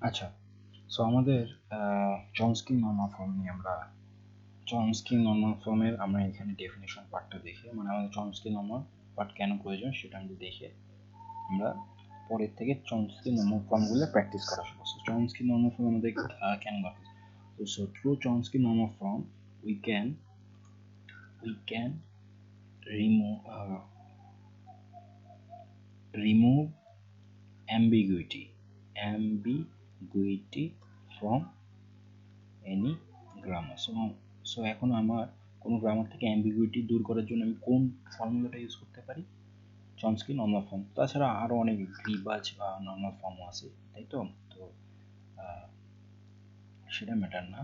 আচ্ছা, সো আমাদের Chomsky normal form নিয়ে চমস্কি নর্মাল ফর্মের আমরা এখানে ডেফিনেশন পার্টটা দেখে, মানে আমাদের চমস্কি নর্মাল পার্ট কেন প্রয়োজন সেটা আমরা দেখে আমরা পরের থেকে চমস্কি নর্মাল ফর্মগুলো প্র্যাকটিস করা শুরু করছি। চমস্কি নর্মাল ফর্ম আমাদের কেন দরকার? So through Chomsky normal form we can remove ambiguity from any grammar. So এখন আমার কোনো গ্রামার থেকে অ্যাম্বিগুইটি দূর করার জন্য আমি কোন ফর্মুলাটা ইউজ করতে পারি? Chomsky normal form. তাছাড়া আরও অনেক গ্রিবাজ বা নর্মাল ফর্মও আছে, তাই তো? তো সেটা ম্যাটার না,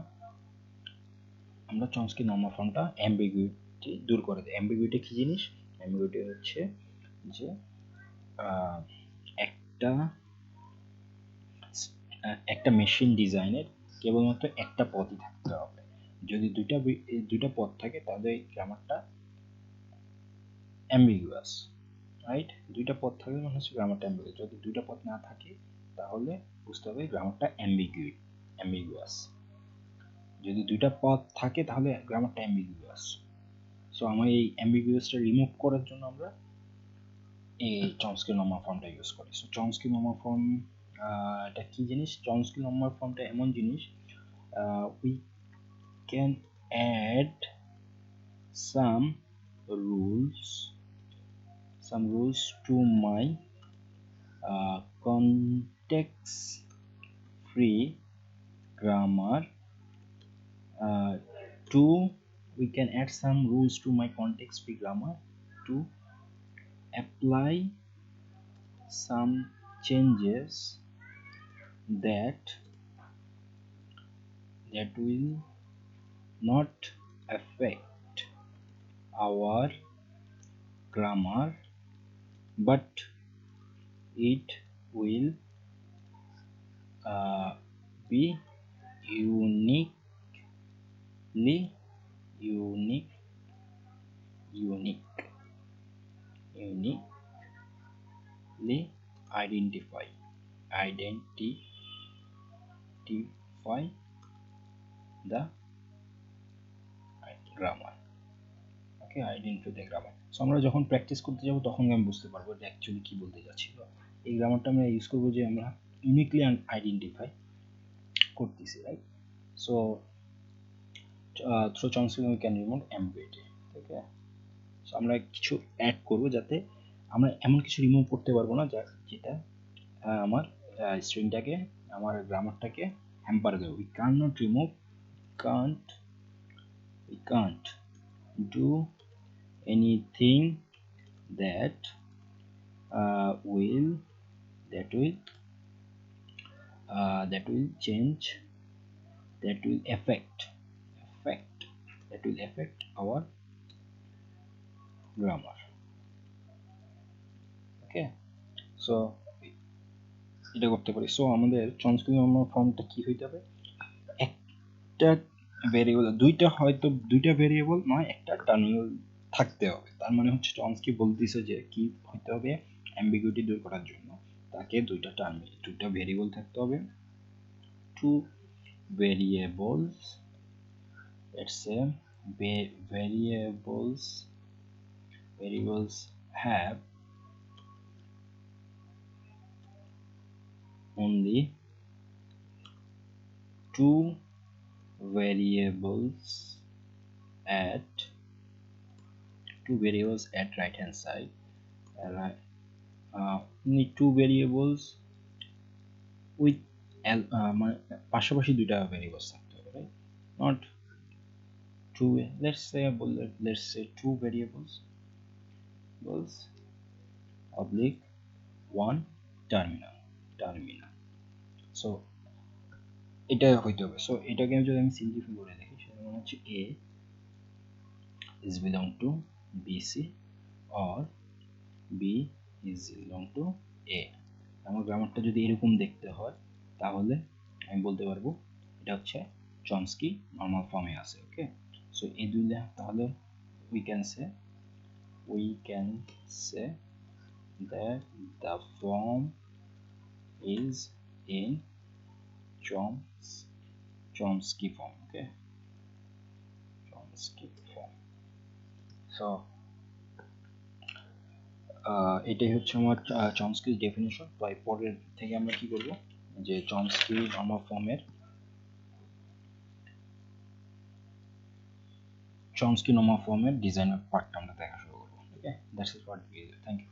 আমরা চমস্কি নর্মাল ফর্মটা অ্যাম্বিগুইটি দূর করে দেয়। অ্যাম্বিগুইটি কী জিনিস? অ্যাম্বিগুইটি হচ্ছে যে একটা একটা মেশিন ডিজাইনের কেবলমাত্র একটা পদই থাকতে হবে। যদি দুইটা পদ থাকে তাহলে গ্রামারটা অ্যাম্বিগুয়াস, রাইট? দুইটা পদ থাকলে মানে হচ্ছে গ্রামারটা অ্যাম্বিগুয়াস। যদি দুইটা পদ না থাকে তাহলে বুঝতে হবে গ্রামারটা অ্যাম্বিগুয়াস। যদি দুইটা পদ থাকে তাহলে গ্রামারটা অ্যাম্বিগুয়াস। সো আমার এই অ্যাম্বিগুয়াসটা রিমুভ করার জন্য আমরা এই চমস্কি নর্মাল ফর্মটা ইউজ করি। সো চমস্কি নর্মাল ফর্ম এটা কি জিনিস? চমস্কি নর্মাল ফর্মটা এমন জিনিস, we can add some rules to my context free grammar to we can add some rules to my context free grammar to apply some changes that will not affect our grammar, but it will be uniquely identify the grammar. Okay, identify the grammar. So আমরা যখন practice করতে যাব তখন আমি বুঝতে পারবো যে actually কী বলতে যাচ্ছিল। এই গ্রামারটা আমরা ইউজ করবো যে আমরা ইউনিকলি আইডেন্টিফাই করতেছি, right? So through Chomsky we can remove ambiguity. Okay, so আমরা কিছু অ্যাড করবো যাতে আমরা এমন কিছু রিমুভ করতে পারবো না যেটা আমার স্ট্রিংটাকে, আমার গ্রামারটাকে হ্যাম্পার দেবে। We can't do anything that will change, that will affect our grammar. Okay, so এটা করতে পারি। সো আমাদের চমস্কি নর্মাল ফর্মটা কি হইতে হবে? একটা ভেরিয়েবল, দুইটা ভেরিয়েবল নয়, একটা টার্মিনাল থাকতে হবে। তার মানে হচ্ছে চমস্কি বলতেছে যে কি হইতে হবে, অ্যাম্বিগুইটি দূর করার জন্য তাকে দুইটা ভেরিয়েবল থাকতে হবে। Two variables, let's say variables have only two variables at right hand side, only two variables with মানে পাশাপাশি দুইটা ভেরিয়েবলস থাকতে হবে, right? Not two, let's say two variables oblique one terminal. So এটা হইতে হবে। সো এটাকে যদি আমি সিম্পলিফাই করে দেখি সেটা মানে হচ্ছে a is belong to bc or b is belong to a। আমার গ্রামারটা যদি এরকম দেখতে হয় তাহলে আমি বলতে পারবো এটা হচ্ছে চমস্কি নর্মাল ফর্মে আছে। ওকে, সো এই দুইটা তাহলে we can say that the form is in Chomsky form. Okay, Chomsky form. So এটাই হচ্ছে আমার চমস্কি ডেফিনিশন। তাই পরের থেকে আমরা কি করব, যে চমস্কি নর্মাল ফর্মের ডিজাইনের পার্টটা আমরা দেখা শুরু করবো। Okay, that's it for thank you.